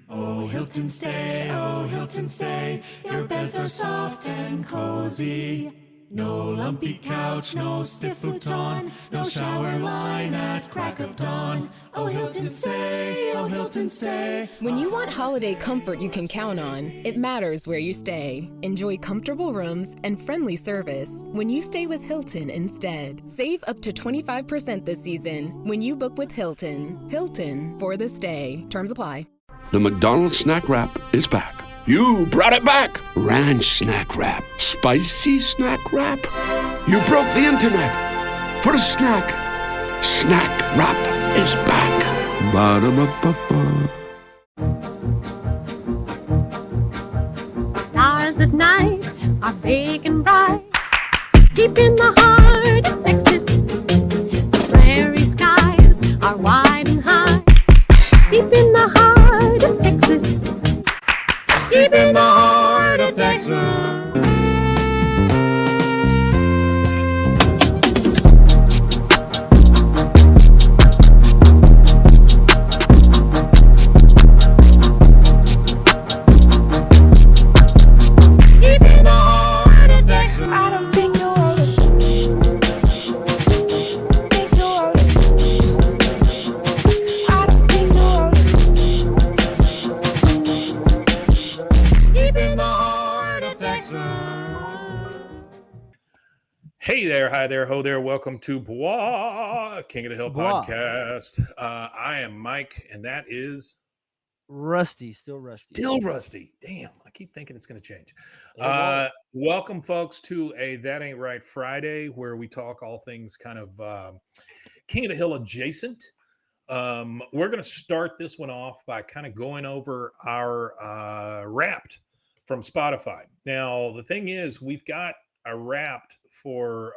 Oh, Hilton stay. Your beds are soft and cozy. No lumpy couch, no stiff futon, no shower line at crack of dawn. Oh, Hilton stay. When you want holiday comfort you can count on, it matters where you stay. Enjoy comfortable rooms and friendly service when you stay with Hilton instead. Save up to 25% this season when you book with Hilton. Hilton for the stay. Terms apply. The McDonald's snack wrap is back. You brought it back. Ranch snack wrap. Spicy snack wrap. You broke the internet for a snack. Snack wrap is back. Ba-da-ba-ba-ba. Stars at night are big and bright. Deep in the heart of Texas, the prairie skies are wide and high. Deep in the heart of Texas. Deep in the heart of Texas. Hey there, hi there, ho there. Welcome to Bois, King of the Hill podcast. I am Mike, and that is Rusty, still Rusty. Still Rusty. Damn, I keep thinking it's going to change. It Welcome, folks, to a That Ain't Right Friday, where we talk all things kind of King of the Hill adjacent. We're going to start this one off by kind of going over our Wrapped from Spotify. Now, the thing is, we've got a Wrapped for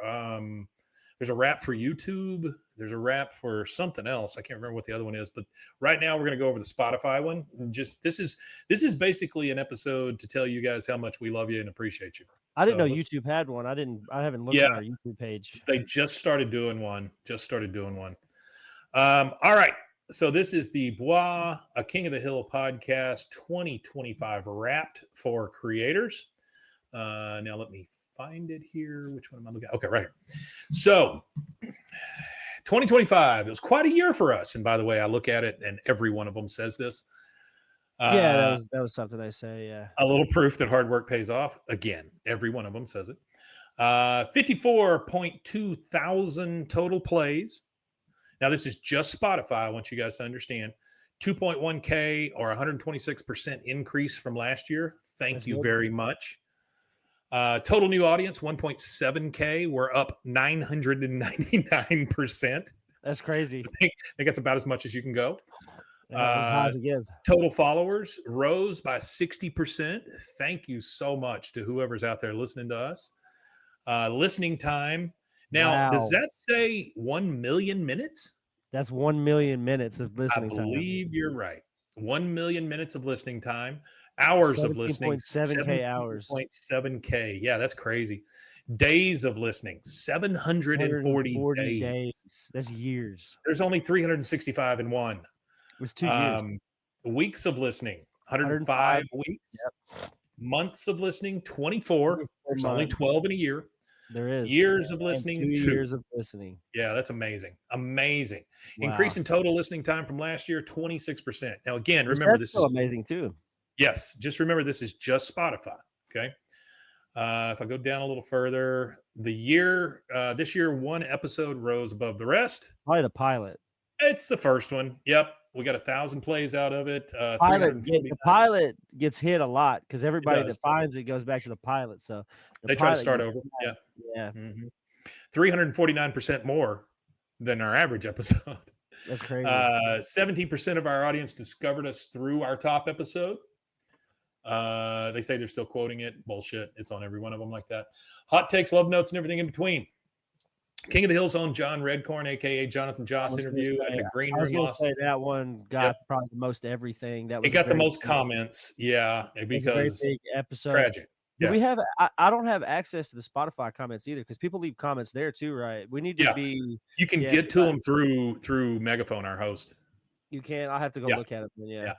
there's a Wrap for YouTube, there's a Wrap for something else. I can't remember what the other one is, but right now we're going to go over the Spotify one. And just this is basically an episode to tell you guys how much we love you and appreciate you. I didn't know YouTube had one. I haven't looked at our YouTube page. They just started doing one. All right. So this is the Bois, a King of the Hill podcast 2025 Wrapped for creators. Now let me find it here. Which one am I looking at? Okay, right here. So 2025, it was quite a year for us. And by the way, I look at it and every one of them says this. That was something I say. Yeah. A little proof that hard work pays off. Again, every one of them says it. 54.2 thousand total plays. Now, this is just Spotify. I want you guys to understand. 2.1K or 126% increase from last year. Thank you very much. Total new audience, 1.7K. We're up 999%. That's crazy. I think that's about as much as you can go. As high as it gets. Total followers rose by 60%. Thank you so much to whoever's out there listening to us. Listening time. Now, does that say 1 million minutes? That's 1 million minutes of listening time. I believe you're right. 1 million minutes of listening time. Hours of listening. 17.7K hours. 17.7K. Yeah, that's crazy. Days of listening. 740 days. That's years. There's only 365 in one. It was 2 years. Weeks of listening. 105 weeks. Yep. Months of listening. 24. There's only 12 in a year. There is. Years of listening. 2 years of listening. Yeah, that's amazing. Amazing. Wow. Increase in total listening time from last year, 26%. Now, again, remember this is amazing too. Yes, just remember this is just Spotify. Okay. If I go down a little further, this year, one episode rose above the rest. Probably the pilot. It's the first one. Yep. We got 1,000 plays out of it. The pilot gets hit a lot because everybody that finds it goes back to the pilot. So they try to start over. Yeah. Yeah. 349% more than our average episode. That's crazy. 17% of our audience discovered us through our top episode. They say they're still quoting it. Bullshit. It's on every one of them like that. Hot takes, love notes, and everything in between. King of the Hill's own John Redcorn, a.k.a. Jonathan Joss interview at the Green Room. I was going to say that one got probably the most everything. It got the most comments. Yeah, because it was a very big episode. Tragic. Yeah. We have. I don't have access to the Spotify comments either because people leave comments there too, right? We need to be. You can get to them through Megaphone, our host. You can. I'll have to go look at it. Then, yeah.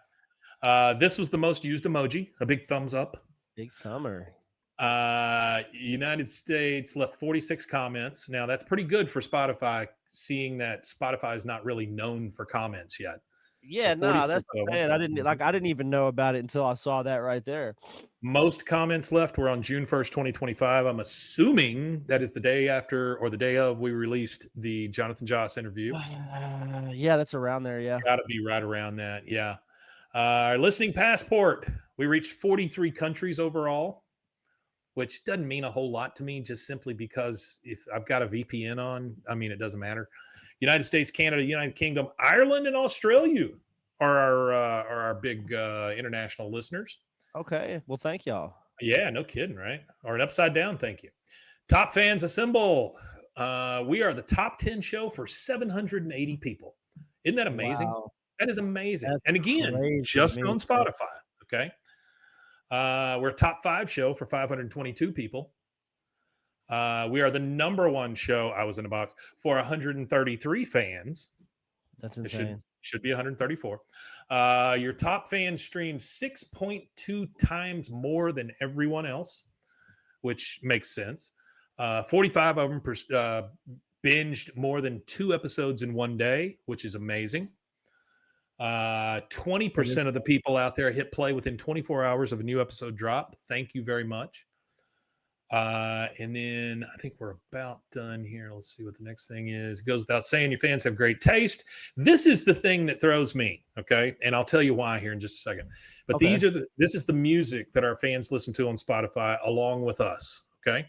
This was the most used emoji, a big thumbs up. Big thumber. United States left 46 comments. Now that's pretty good for Spotify, seeing that Spotify is not really known for comments yet. Yeah, So no, 46 that's what of I'm them. saying. I didn't even know about it until I saw that right there. Most comments left were on June 1st, 2025. I'm assuming that is the day after or the day of we released the Jonathan Joss interview. Yeah, that's around there. Yeah. Got to be right around that. Yeah. Our listening passport. We reached 43 countries overall, which doesn't mean a whole lot to me, just simply because if I've got a VPN on, I mean, it doesn't matter. United States, Canada, United Kingdom, Ireland, and Australia are our big international listeners. Okay. Well, thank y'all. Yeah, no kidding, right? Or an upside down thank you. Top fans assemble. We are the top 10 show for 780 people. Isn't that amazing? Wow. That is amazing. That's And again, crazy to just me. on Spotify. Okay. We're a top 5 show for 522 people. We are the number 1 show. I was in a box for 133 fans. That's It insane. should be 134. Your top fan streamed 6.2 times more than everyone else, which makes sense. 45 of them binged more than 2 episodes in one day, which is amazing. 20% of the people out there hit play within 24 hours of a new episode drop. Thank you very much. And then I think we're about done here. Let's see what the next thing is. It goes without saying, your fans have great taste. This is the thing that throws me. Okay. And I'll tell you why here in just a second. But Okay. this is the music that our fans listen to on Spotify along with us. Okay.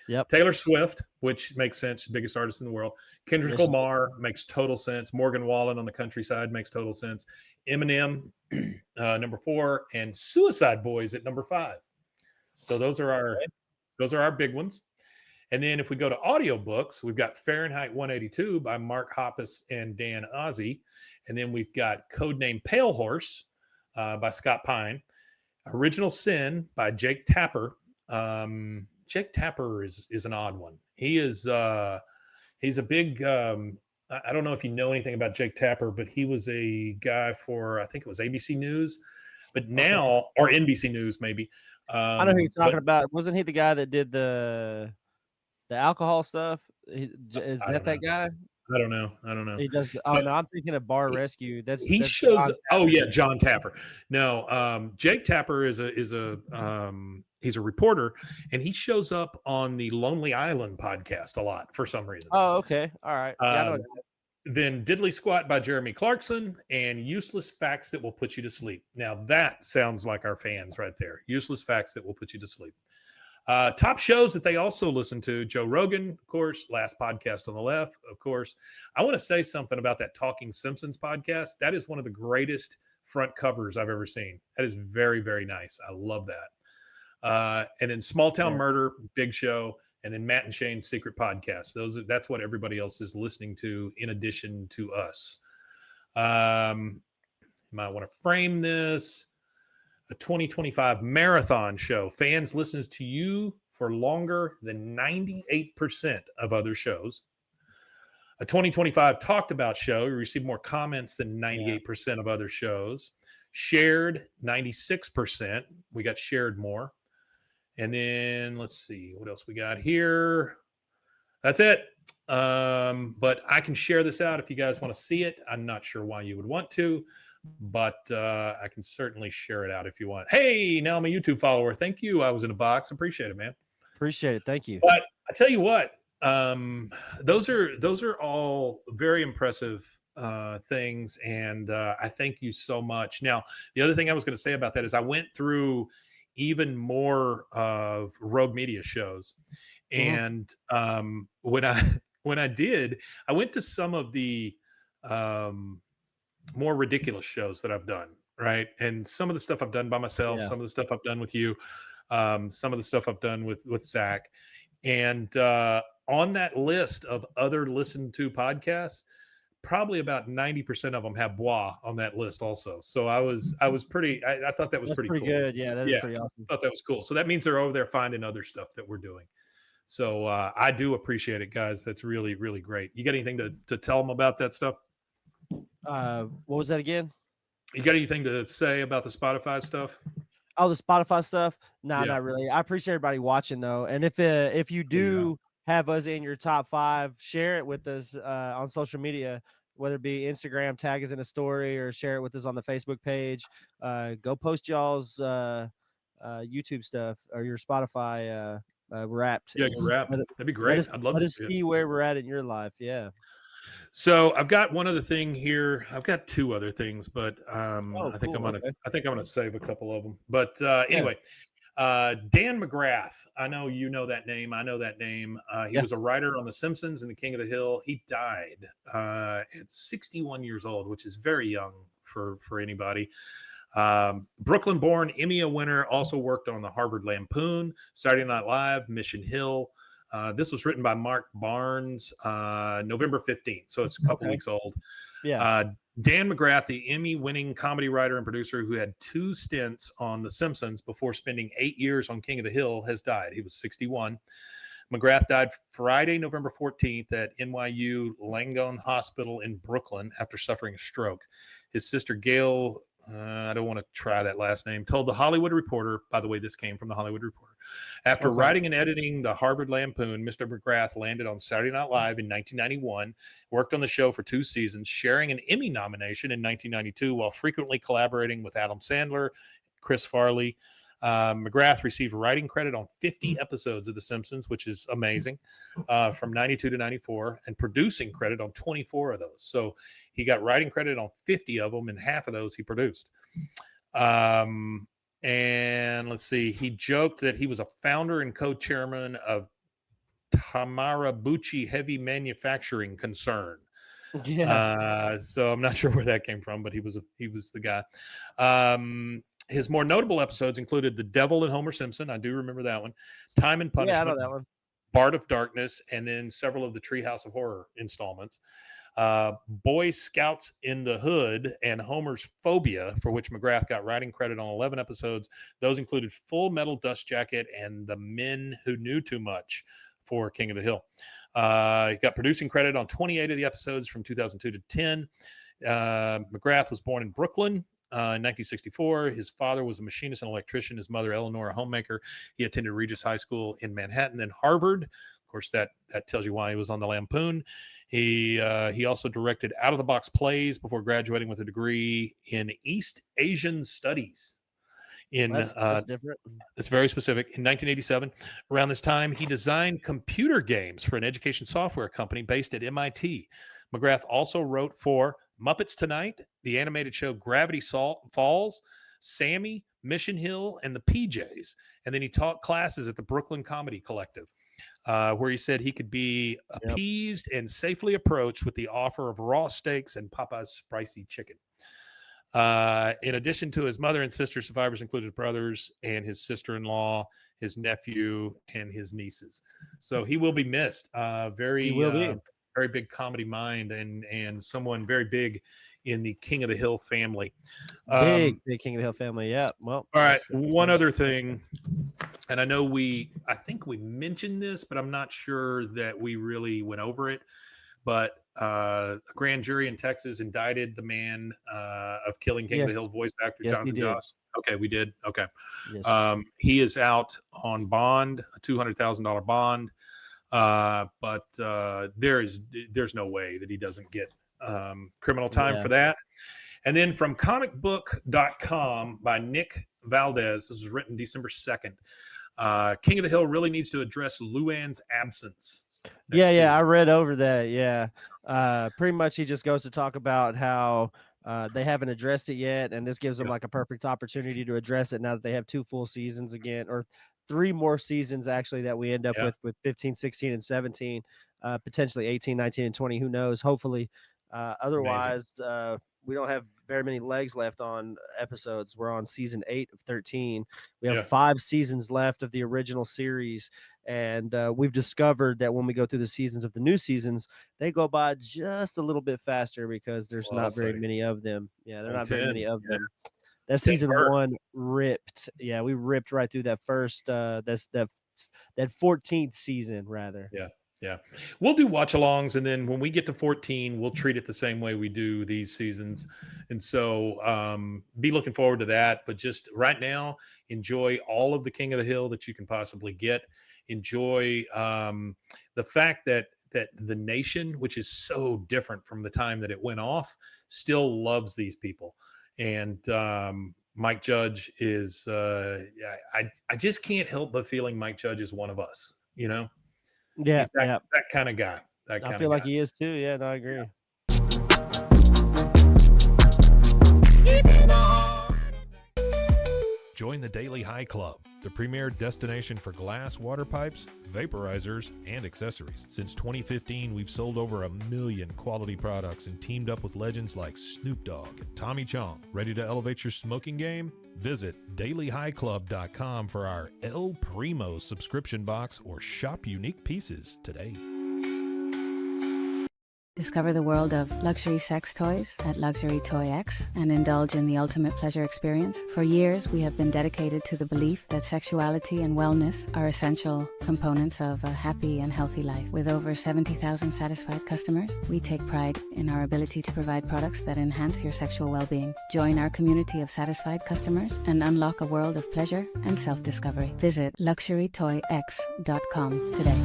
Yep. Taylor Swift, which makes sense, biggest artist in the world. Kendrick Yes, Lamar makes total sense. Morgan Wallen on the countryside makes total sense. Eminem, number 4, and Suicide Boys at number 5. So those are our big ones. And then if we go to audiobooks, we've got Fahrenheit 182 by Mark Hoppus and Dan Ozzie. And then we've got Codename Pale Horse by Scott Pine. Original Sin by Jake Tapper. Jake Tapper is an odd one. He is he's a big I don't know if you know anything about Jake Tapper, but he was a guy for I think it was ABC News, but now or NBC News maybe. I know who you're talking about. Wasn't he the guy that did the alcohol stuff? Is that guy? I don't know. He does. Oh no, I'm thinking of Bar Rescue. That's shows. John John Tapper. No, Jake Tapper is a he's a reporter, and he shows up on the Lonely Island podcast a lot for some reason. Oh, okay, all right. Yeah, I know that. Then Diddley Squat by Jeremy Clarkson and Useless Facts That Will Put You to Sleep. Now that sounds like our fans right there. Useless Facts That Will Put You to Sleep. Top shows that they also listen to: Joe Rogan, of course, Last Podcast on the Left, of course. I want to say something about that Talking Simpsons podcast. That is one of the greatest front covers I've ever seen. That is very, very nice. I love that. And then Small Town Murder, big show, and then Matt and Shane's Secret Podcast. That's what everybody else is listening to in addition to us. You might want to frame this. A 2025 marathon show. Fans listens to you for longer than 98% of other shows. A 2025 talked about show. You received more comments than 98% of other shows. Shared 96%. We got shared more. And then let's see what else we got here. That's it. But I can share this out if you guys want to see it. I'm not sure why you would want to, but I can certainly share it out if you want. Hey, now I'm a YouTube follower. Thank you. I was in a box. Appreciate it, man. Appreciate it. Thank you. But I tell you what, those are all very impressive things, and I thank you so much. Now, the other thing I was going to say about that is I went through even more of Rogue Media shows, and when I did, I went to some of the more ridiculous shows that I've done, right? And some of the stuff I've done by myself, some of the stuff I've done with you, some of the stuff I've done with Zach. And on that list of other listened to podcasts, probably about 90% of them have Bois on that list also. So I thought that was pretty cool. Good. Yeah, that is pretty awesome. I thought that was cool. So that means they're over there finding other stuff that we're doing. So I do appreciate it, guys. That's really, really great. You got anything to tell them about that stuff? What was that again? You got anything to say about the Spotify stuff? Oh, the Spotify stuff? Nah, Yeah. not really. I appreciate everybody watching though. And if you Yeah. do have us in your top 5, share it with us on social media, whether it be Instagram, tag us in a story, or share it with us on the Facebook page. Go post y'all's YouTube stuff or your Spotify Wrapped, Yeah, and rap. That'd be great. I'd love let to us see it. see where we're at in your life. Yeah. So I've got one other thing here. I've got two other things, but Oh, cool. Okay. I think I'm gonna save a couple of them. But Yeah. anyway, Dan McGrath. I know you know that name. I know that name. He Yeah. was a writer on The Simpsons and The King of the Hill. He died at 61 years old, which is very young for anybody. Brooklyn-born Emmy winner, also worked on the Harvard Lampoon, Saturday Night Live, Mission Hill. This was written by Mark Barnes, November 15th, so it's a couple Okay. weeks old. Yeah. Dan McGrath, the Emmy-winning comedy writer and producer who had 2 stints on The Simpsons before spending 8 years on King of the Hill, has died. He was 61. McGrath died Friday, November 14th at NYU Langone Hospital in Brooklyn after suffering a stroke. His sister Gail, I don't want to try that last name, told The Hollywood Reporter, by the way, this came from The Hollywood Reporter, after Okay. writing and editing the Harvard Lampoon, Mr. McGrath landed on Saturday Night Live in 1991, worked on the show for 2 seasons, sharing an Emmy nomination in 1992 while frequently collaborating with Adam Sandler, Chris Farley. McGrath received writing credit on 50 episodes of The Simpsons, which is amazing, from 92 to 94, and producing credit on 24 of those. So he got writing credit on 50 of them, and half of those he produced. And let's see, he joked that he was a founder and co-chairman of Tamarabuchi Heavy Manufacturing Concern. Yeah. So I'm not sure where that came from, but he was the guy. His more notable episodes included The Devil and Homer Simpson. I do remember that one. Time and Yeah, I know Punishment, that one. Bart of Darkness, and then several of the Treehouse of Horror installments. Boy Scouts in the Hood and Homer's Phobia, for which McGrath got writing credit on 11 episodes. Those included Full Metal Dust Jacket and The Men Who Knew Too Much for King of the Hill. He got producing credit on 28 of the episodes from 2002 to 10. McGrath was born in Brooklyn in 1964. His father was a machinist and electrician. His mother, Eleanor, a homemaker. He attended Regis High School in Manhattan, then Harvard. Of course, that tells you why he was on the Lampoon. He also directed out-of-the-box plays before graduating with a degree in East Asian Studies. That's different. It's very specific. In 1987, around this time, he designed computer games for an education software company based at MIT. McGrath also wrote for Muppets Tonight, the animated show Gravity Falls, Sammy, Mission Hill, and the PJs. And then he taught classes at the Brooklyn Comedy Collective, where he said he could be Yep. appeased and safely approached with the offer of raw steaks and Popeye's spicy chicken. In addition to his mother and sister, survivors included brothers and his sister-in-law, his nephew, and his nieces. So he will be missed. He will be. Very big comedy mind, and someone very big in the King of the Hill family. Big King of the Hill family. Yeah. Well, All right, one other thing, and I know I think we mentioned this, but I'm not sure that we really went over it. But a grand jury in Texas indicted the man of killing King of the Hill voice actor Yes, Jonathan we did. Joss. Okay, we did. Okay. Yes. He is out on bond, a $200,000 bond. But there's no way that he doesn't get criminal time for that. And then from comicbook.com by Nick Valdez, this was written December 2nd. King of the Hill really needs to address Luann's absence. Yeah, I read over that. Yeah. Pretty much he just goes to talk about how they haven't addressed it yet, and this gives them like a perfect opportunity to address it now that they have 2 full seasons again, or 3 more seasons actually that we end up with 15, 16, and 17, potentially 18, 19, and 20. Who knows? Hopefully. Otherwise, we don't have very many legs left on episodes. We're on season 8 of 13. We have 5 seasons left of the original series. And we've discovered that when we go through the seasons of the new seasons, they go by just a little bit faster because there's not very many of them. Yeah, there are not very many of them. That season 1 ripped. Yeah, we ripped right through that first that 14th season rather. Yeah. Yeah. We'll do watch alongs. And then when we get to 14, we'll treat it the same way we do these seasons. And so be looking forward to that. But just right now, enjoy all of the King of the Hill that you can possibly get. Enjoy the fact that the nation, which is so different from the time that it went off, still loves these people. And Mike Judge is, I just can't help but feeling Mike Judge is one of us, you know? Yeah, He's that yeah. that kind of guy. That I kind feel of like guy. he is too. Yeah, no, I agree. Join the Daily High Club, the premier destination for glass water pipes, vaporizers, and accessories. Since 2015, we've sold over 1 million quality products and teamed up with legends like Snoop Dogg and Tommy Chong. Ready to elevate your smoking game? Visit dailyhighclub.com for our El Primo subscription box or shop unique pieces today. Discover the world of luxury sex toys at Luxury Toy X and indulge in the ultimate pleasure experience. For years, we have been dedicated to the belief that sexuality and wellness are essential components of a happy and healthy life. With over 70,000 satisfied customers, we take pride in our ability to provide products that enhance your sexual well-being. Join our community of satisfied customers and unlock a world of pleasure and self-discovery. Visit luxurytoyx.com today.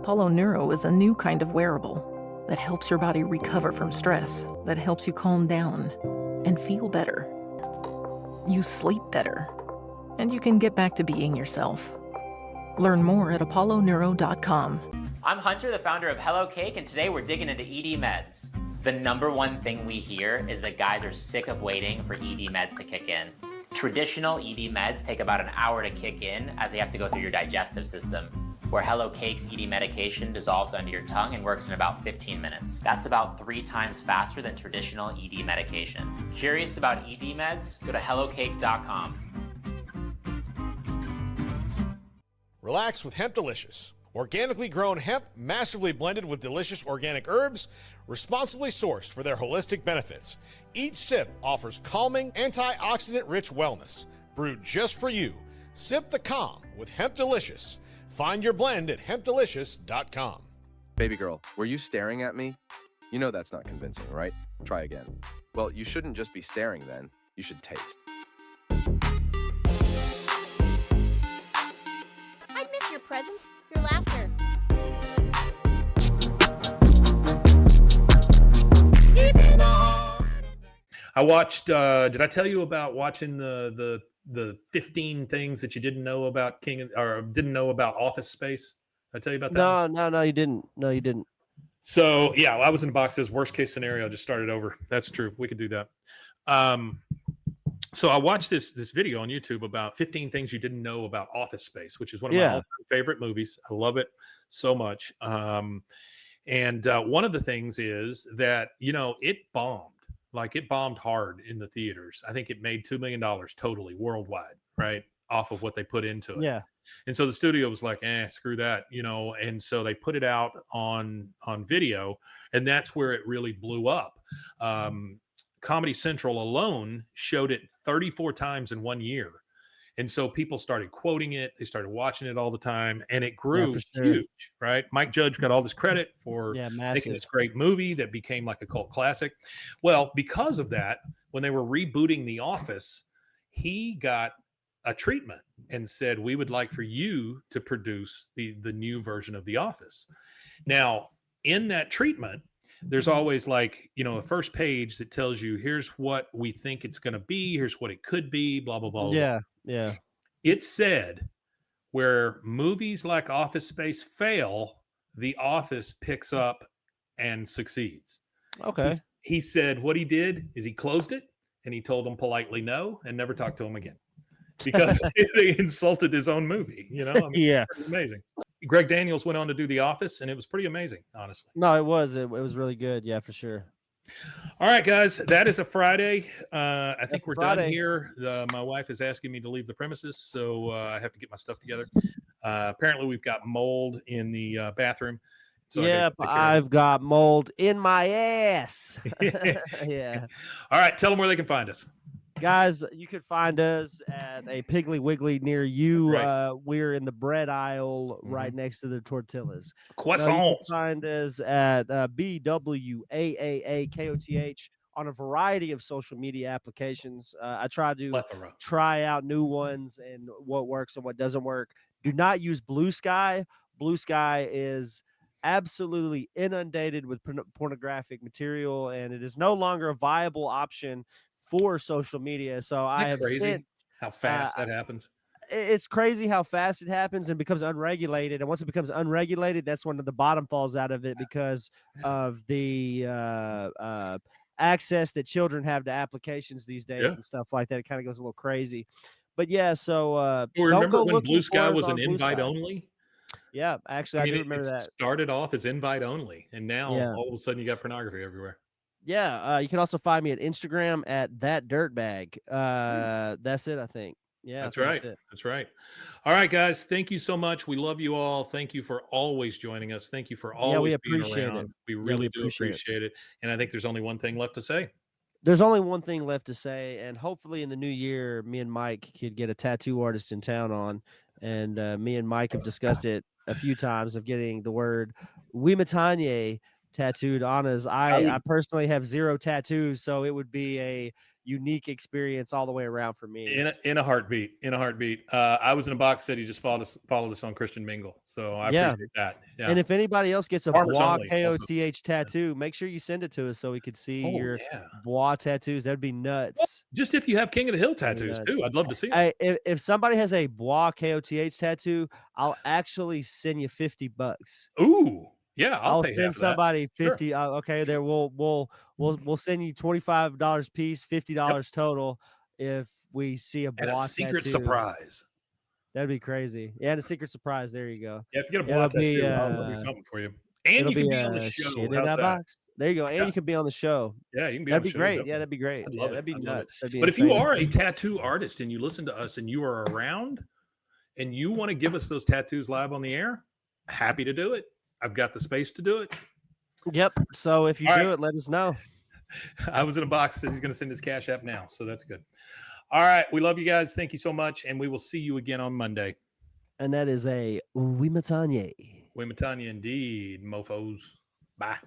Apollo Neuro is a new kind of wearable that helps your body recover from stress, that helps you calm down and feel better. You sleep better, and you can get back to being yourself. Learn more at apolloneuro.com. I'm Hunter, the founder of Hello Cake, and today we're digging into ED meds. The number one thing we hear is that guys are sick of waiting for ED meds to kick in. Traditional ED meds take about an hour to kick in as they have to go through your digestive system, where Hello Cake's ED medication dissolves under your tongue and works in about 15 minutes. That's about 3 times faster than traditional ED medication. Curious about ED meds? Go to hellocake.com. Relax with Hemp Delicious. Organically grown hemp, massively blended with delicious organic herbs, responsibly sourced for their holistic benefits. Each sip offers calming, antioxidant-rich wellness. Brewed just for you. Sip the calm with Hemp Delicious. Find your blend at hempdelicious.com. Baby girl, were you staring at me? You know that's not convincing, right? Try again. Well, you shouldn't just be staring then. You should taste. I miss your presence, your laughter. I watched. Did I tell you about watching the 15 things that you didn't know about didn't know about Office Space? Did I tell you about that? No, you didn't. No, you didn't. So yeah, I was in the box. Says worst case scenario. Just started over. That's true. We could do that. So I watched this video on YouTube about 15 things you didn't know about Office Space, which is one of my all-time favorite movies. I love it so much. And one of the things is that it bombed. Like it bombed hard in the theaters. I think it made $2 million totally worldwide, right? Off of what they put into it. Yeah. And so the studio was like, screw that, and so they put it out on video, and that's where it really blew up. Comedy Central alone showed it 34 times in 1 year. And so people started quoting it. They started watching it all the time, and it grew huge, right? Mike Judge got all this credit for making this great movie that became like a cult classic. Well, because of that, when they were rebooting The Office, he got a treatment and said, we would like for you to produce the new version of The Office. Now, in that treatment, there's always like, a first page that tells you, here's what we think it's going to be. Here's what it could be, blah, blah, blah. Yeah. Blah. Yeah. It said where movies like Office Space fail, The Office picks up and succeeds. Okay. He said what he did is he closed it and he told them politely no and never talked to them again because they insulted his own movie. Yeah. Amazing. Greg Daniels went on to do The Office, and it was pretty amazing, honestly. No, it was. It was really good. Yeah, for sure. All right, guys, that is a Friday. I think we're done here. My wife is asking me to leave the premises, so I have to get my stuff together. Apparently, we've got mold in the bathroom. So Yep, I've got mold in my ass. Yeah. All right, tell them where they can find us. Guys, you can find us at a Piggly Wiggly near you. Right. We're in the bread aisle right next to the tortillas. You can Croissants. find us at BWAAAKOTH on a variety of social media applications. I try to Plethora. try out new ones and what works and what doesn't work. Do not use Blue Sky. Blue Sky is absolutely inundated with pornographic material, and it is no longer a viable option for social media. So I have crazy since how fast that happens. It's crazy how fast it happens and becomes unregulated. And once it becomes unregulated, that's when the bottom falls out of it because of the access that children have to applications these days and stuff like that. It kind of goes a little crazy. But yeah, so don't remember go when looking Blue Sky for us was on an Blue invite Sky. only? Yeah, actually, I do remember it that. started off as invite only, and now Yeah. all of a sudden you got pornography everywhere. Yeah, you can also find me at Instagram at that dirtbag. That's it, I think. Yeah, That's I think right. that's it. That's right. All right, guys. Thank you so much. We love you all. Thank you for always joining us. Thank you for always being appreciate around. it. We Yeah, really we do appreciate it. appreciate it. And I think there's only one thing left to say. There's only one thing left to say, and hopefully in the new year, me and Mike could get a tattoo artist in town on. And me and Mike have discussed it a few times of getting the word Wimatanye tattooed on us. I personally have 0 tattoos, so it would be a unique experience all the way around for me. In a heartbeat. I was in a box that he just followed us on Christian Mingle. So I appreciate that. Yeah. And if anybody else gets a Farmers Bois only also. KOTH tattoo, make sure you send it to us so we could see your yeah. Bois tattoos. That'd be nuts. Just if you have King of the Hill tattoos too, I'd love to see them. Hey, if somebody has a Bois KOTH tattoo, I'll actually send you $50. Ooh, yeah, I'll pay send half of that. somebody 50. Sure. Okay, there we'll send you $25 piece, $50 total if we see a And a Bois secret tattoo. surprise. That'd be crazy. Yeah, and a secret surprise. There you go. Yeah, if you get a Bois tattoo, I'll do something for you. And you can be on the show. Shit in How's a that? box. There you go. And you can be on the show. Yeah, you can be That'd on the be show. great. Definitely. Yeah, that'd be great. I'd Yeah, love that'd be it. I'd love nuts. it. That'd be But if you insane. are a tattoo artist and you listen to us and you are around and you want to give us those tattoos live on the air, happy to do it. I've got the space to do it. Yep. So if you do it, let us know. I was in a box that he's going to send his Cash App now. So that's good. All right. We love you guys. Thank you so much. And we will see you again on Monday. And that is a Wimatanye. Wimatanye indeed, mofos. Bye.